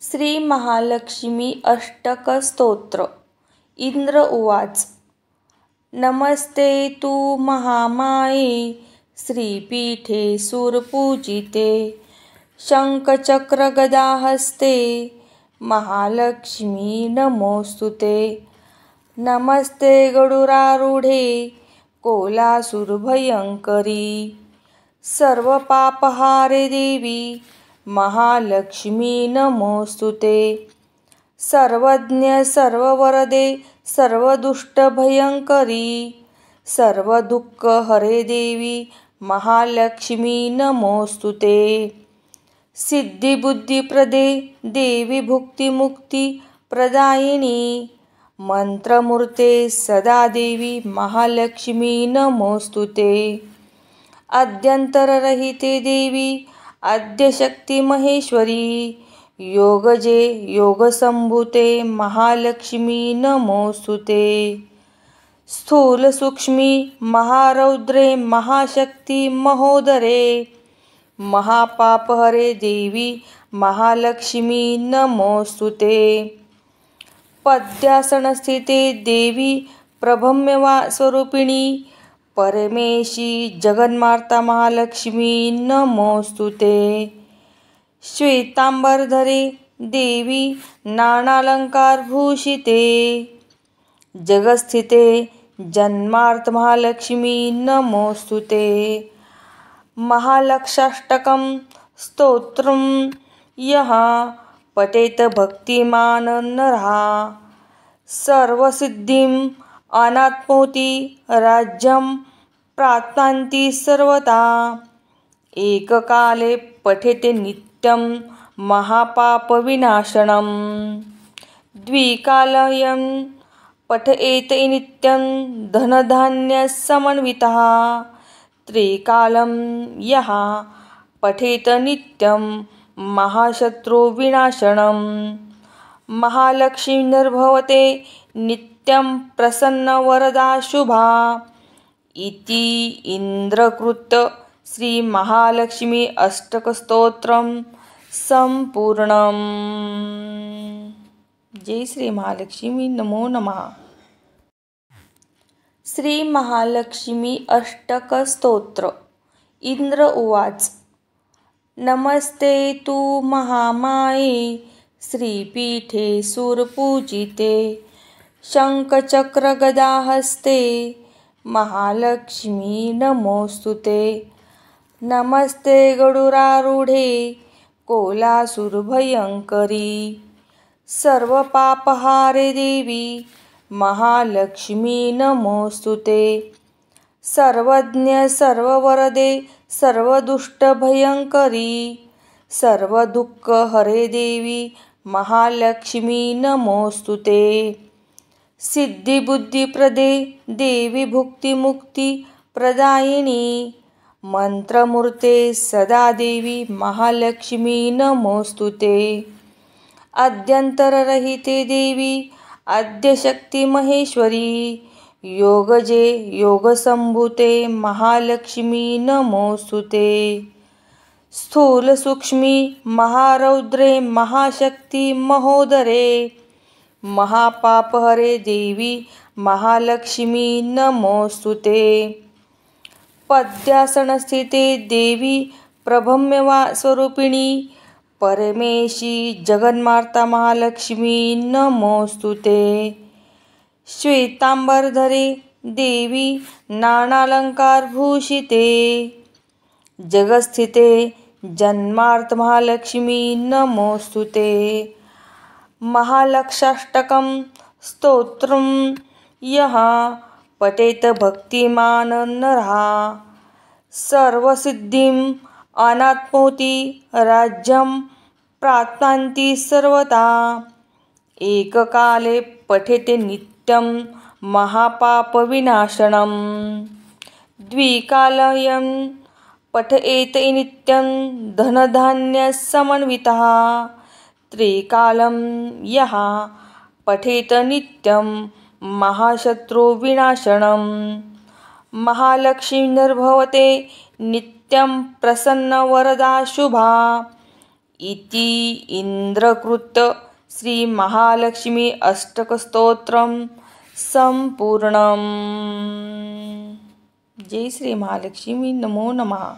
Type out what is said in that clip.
श्री महालक्ष्मी अष्टक स्तोत्र। इंद्र उवाच। नमस्ते तु महामाये श्रीपीठे सुरपूजिते शङ्खचक्रगदाहस्ते महालक्ष्मी नमोस्तुते। नमस्ते गरुडारूढे कोलासुरभयङ्करी सर्वपापहारे देवी महालक्ष्मी नमोस्तुते। सर्वज्ञ सर्ववरदे सर्वदुष्टभयङ्करी सर्वदुःखहरे देवी महालक्ष्मी नमोस्तुते। सिद्धिबुद्धिप्रदे देवी भुक्तिमुक्तिप्रदायिनी मंत्रमूर्ते सदा देवी महालक्ष्मी नमोस्तुते। आद्यन्तररहिते देवी आद्यशक्ती महेश्वरी योगजे योगसंभूते महालक्ष्मी नमोस्तुते। स्थूलसूक्ष्मी महारौद्रे महाशक्ती महोदरे महापापहरे देवी महालक्ष्मी नमोस्तुते। पद्यासनस्थिते देवी प्रभम्यवा स्वरूपिणी परमेशी जगन्माता महालक्ष्मी नमोस्तुते। श्वेतांबरधरे देवी नानालंकारभूषिते जगस्थिते जन्मार्थ महालक्ष्मी नमोस्तुते। महालक्षाष्टकं स्तोत्रं यः पठेत भक्तिमान् नरः सर्वसिद्धिं अनाप्नोति राज्यं प्राप्नोति सर्वदा। एककाले पठेते नित्यं महापापविनाशनं द्विकालयं पठेत नित्यं धनधान्यसमन्वितः त्रिकालं यः पठेत नित्यं महाशत्रुविनाशनं महालक्ष्मीर्भवते नित्यं प्रसन्नवरदा शुभा। इति इंद्रकृत श्री महालक्ष्मी अष्टकस्तोत्रम संपूर्णम। जय श्री महालक्ष्मी नमो नमः। श्री महालक्ष्मी अष्टक स्तोत्र। इंद्र उवाच। नमस्ते तु महामाये श्रीपीठे सुरपूजिते शङ्खचक्रगदाहस्ते महालक्ष्मी नमोस्तुते। नमस्ते गरुडारूढे कोलासुरभयङ्करी सर्वपापहारे देवी महालक्ष्मी नमोस्तुते। सर्वज्ञ सर्ववरदे सर्वदुष्टभयङ्करी सर्वदुःखहरे देवी महालक्ष्मी नमोस्तुते। सिद्धिबुद्धिप्रदे देवी भुक्तिमुक्तिप्रदायिनी मंत्रमूर्ते सदा देवी महालक्ष्मी नमोस्तुते। आद्यन्तररहिते देवी आद्यशक्ती महेश्वरी योगजे योगसंभूते महालक्ष्मी नमोस्तुते। स्थूलसूक्ष्मी महारौद्रे महाशक्ती महोदरे महापापहरे देवी महालक्ष्मी नमोस्तुते। पद्यासनस्थिते देवी प्रभम्यवा स्वरूपिणी परमेशी जगन्माता महालक्ष्मी नमोस्तुते। श्वेतांबरधरे देवी नानालंकारभूषिते जगस्थिते जन्मार्थ महालक्ष्मी नमोस्तुते। महालक्षाष्टकं स्तोत्रं यः पठेत भक्तिमान् नरः सर्वसिद्धिं अनाप्नोति राज्यं प्राप्नोति सर्वदा। एककाले पठेते नित्यं महापापविनाशनं द्विकालयं पठेत नित्यं धनधान्यसमन्वितः त्रिकालं यः पठेत नित्यं महाशत्रुविनाशनं महालक्ष्मीर्भवते नित्यं प्रसन्नवरदा शुभा। इति इंद्रकृत श्री महालक्ष्मी अष्टकस्तोत्रम संपूर्णम. जय श्री महालक्ष्मी. नमो नमः.